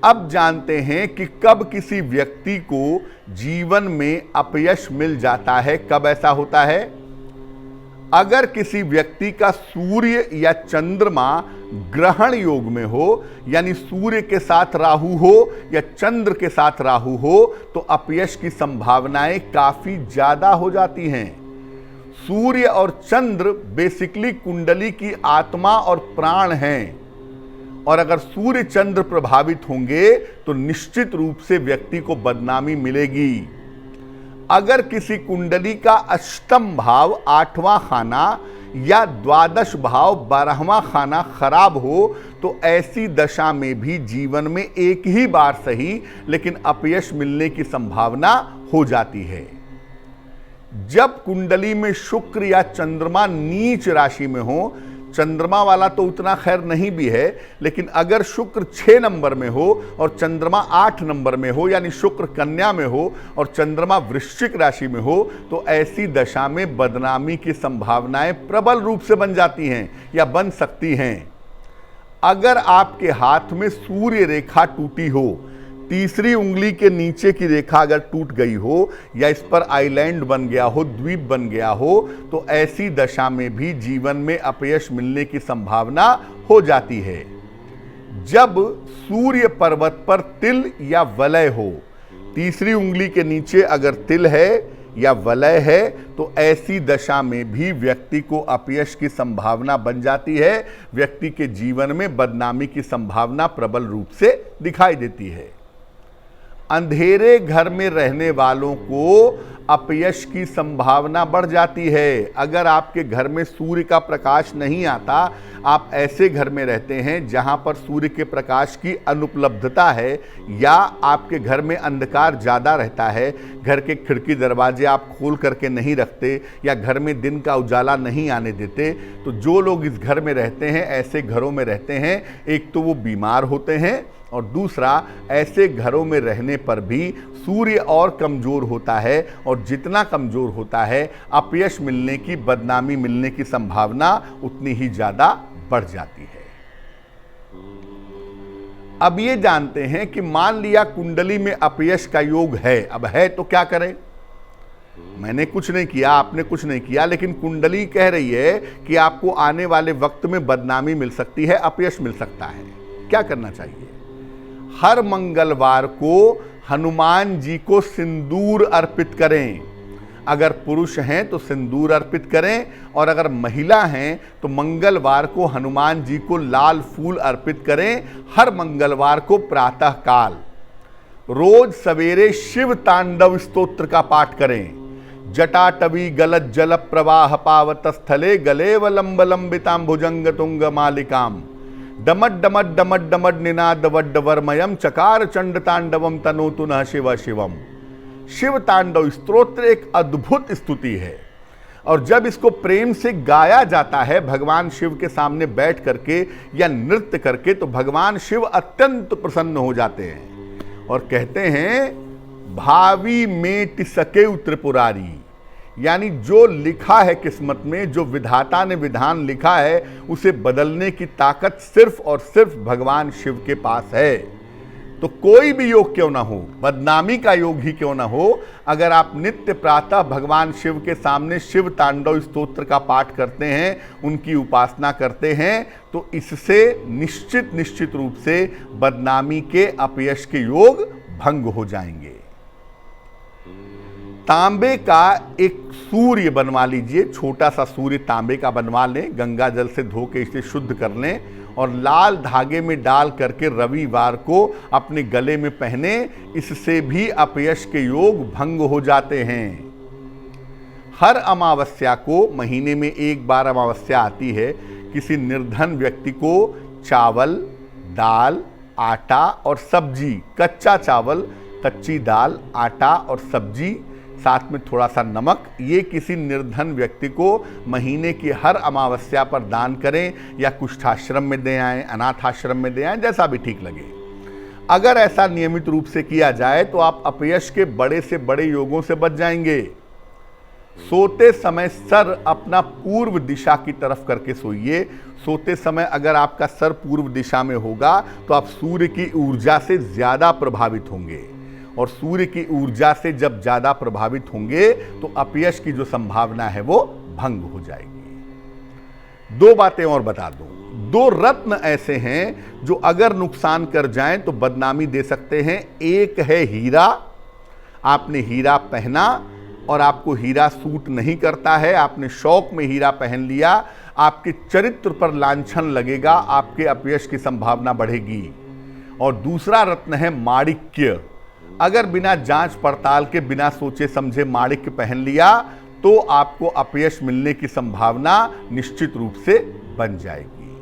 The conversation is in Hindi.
अब जानते हैं कि कब किसी व्यक्ति को जीवन में अपयश मिल जाता है, कब ऐसा होता है। अगर किसी व्यक्ति का सूर्य या चंद्रमा ग्रहण योग में हो, यानी सूर्य के साथ राहु हो या चंद्र के साथ राहु हो, तो अपयश की संभावनाएं काफी ज्यादा हो जाती हैं। सूर्य और चंद्र बेसिकली कुंडली की आत्मा और प्राण हैं, और अगर सूर्य चंद्र प्रभावित होंगे तो निश्चित रूप से व्यक्ति को बदनामी मिलेगी। अगर किसी कुंडली का अष्टम भाव 8वां खाना या द्वादश भाव 12वां खाना खराब हो तो ऐसी दशा में भी जीवन में एक ही बार सही लेकिन अपयश मिलने की संभावना हो जाती है। जब कुंडली में शुक्र या चंद्रमा नीच राशि में हो, चंद्रमा वाला तो उतना खैर नहीं भी है, लेकिन अगर शुक्र 6 नंबर में हो और चंद्रमा 8 नंबर में हो, यानी शुक्र कन्या में हो और चंद्रमा वृश्चिक राशि में हो, तो ऐसी दशा में बदनामी की संभावनाएं प्रबल रूप से बन जाती हैं या बन सकती हैं। अगर आपके हाथ में सूर्य रेखा टूटी हो, तीसरी उंगली के नीचे की रेखा अगर टूट गई हो या इस पर आइलैंड बन गया हो, द्वीप बन गया हो, तो ऐसी दशा में भी जीवन में अपयश मिलने की संभावना हो जाती है। जब सूर्य पर्वत पर तिल या वलय हो, तीसरी उंगली के नीचे अगर तिल है या वलय है, तो ऐसी दशा में भी व्यक्ति को अपयश की संभावना बन जाती है। व्यक्ति के जीवन में बदनामी की संभावना प्रबल रूप से दिखाई देती है। अंधेरे घर में रहने वालों को अपयश की संभावना बढ़ जाती है। अगर आपके घर में सूर्य का प्रकाश नहीं आता, आप ऐसे घर में रहते हैं जहां पर सूर्य के प्रकाश की अनुपलब्धता है, या आपके घर में अंधकार ज़्यादा रहता है, घर के खिड़की दरवाजे आप खोल करके नहीं रखते या घर में दिन का उजाला नहीं आने देते, तो जो लोग इस घर में रहते हैं, ऐसे घरों में रहते हैं, एक तो वो बीमार होते हैं और दूसरा ऐसे घरों में रहने पर भी सूर्य और कमज़ोर होता है, और जितना कमज़ोर होता है अपयश मिलने की, बदनामी मिलने की संभावना उतनी ही ज़्यादा बढ़ जाती है। अब ये जानते हैं कि मान लिया कुंडली में अपयश का योग है, अब है तो क्या करें। मैंने कुछ नहीं किया, आपने कुछ नहीं किया, लेकिन कुंडली कह रही है कि आपको आने वाले वक्त में बदनामी मिल सकती है, अपयश मिल सकता है। क्या करना चाहिए? हर मंगलवार को हनुमान जी को सिंदूर अर्पित करें। अगर पुरुष हैं तो सिंदूर अर्पित करें, और अगर महिला हैं तो मंगलवार को हनुमान जी को लाल फूल अर्पित करें। हर मंगलवार को प्रातः काल रोज सवेरे शिव तांडव स्तोत्र का पाठ करें। जटाटवी गलत जल प्रवाह पावत स्थले गलेवलंब लंबिताम भुजंग तुंग मालिकाम डमट डमट डमट डमट निनाद वड्ड वर्मयम चकार चंड तांडवम तनोतु नः शिव शिवम। शिव तांडव स्तोत्र एक अद्भुत स्तुति है, और जब इसको प्रेम से गाया जाता है भगवान शिव के सामने बैठ करके या नृत्य करके, तो भगवान शिव अत्यंत प्रसन्न हो जाते हैं और कहते हैं भावी मेट सके त्रिपुरारी, यानी जो लिखा है किस्मत में, जो विधाता ने विधान लिखा है, उसे बदलने की ताकत सिर्फ और सिर्फ भगवान शिव के पास है। तो कोई भी योग क्यों ना हो, बदनामी का योग ही क्यों ना हो, अगर आप नित्य प्रातः भगवान शिव के सामने शिव तांडव स्तोत्र का पाठ करते हैं, उनकी उपासना करते हैं, तो इससे निश्चित रूप से बदनामी के, अपयश के योग भंग हो जाएंगे। तांबे का एक सूर्य बनवा लीजिए, छोटा सा सूर्य तांबे का बनवा लें, गंगा जल से धो के इसे शुद्ध कर लें और लाल धागे में डाल करके रविवार को अपने गले में पहने। इससे भी अपयश के योग भंग हो जाते हैं। हर अमावस्या को, महीने में एक बार अमावस्या आती है, किसी निर्धन व्यक्ति को चावल, दाल, आटा और सब्जी, कच्चा चावल, कच्ची दाल, आटा और सब्जी, साथ में थोड़ा सा नमक, ये किसी निर्धन व्यक्ति को महीने की हर अमावस्या पर दान करें, या कुष्ठाश्रम में दे आएं, अनाथ आश्रम में दे आएं, जैसा भी ठीक लगे। अगर ऐसा नियमित रूप से किया जाए तो आप अपयश के बड़े से बड़े योगों से बच जाएंगे। सोते समय सर अपना पूर्व दिशा की तरफ करके सोइए। सोते समय अगर आपका सर पूर्व दिशा में होगा तो आप सूर्य की ऊर्जा से ज्यादा प्रभावित होंगे, और सूर्य की ऊर्जा से जब ज्यादा प्रभावित होंगे तो अपयश की जो संभावना है वो भंग हो जाएगी। दो बातें और बता दूं, दो रत्न ऐसे हैं जो अगर नुकसान कर जाएं तो बदनामी दे सकते हैं। एक है हीरा, आपने हीरा पहना और आपको हीरा सूट नहीं करता है, आपने शौक में हीरा पहन लिया, आपके चरित्र पर लांछन लगेगा, आपके अपयश की संभावना बढ़ेगी। और दूसरा रत्न है माणिक्य। अगर बिना जांच पड़ताल के, बिना सोचे समझे माणिक्य पहन लिया तो आपको अपयश मिलने की संभावना निश्चित रूप से बन जाएगी।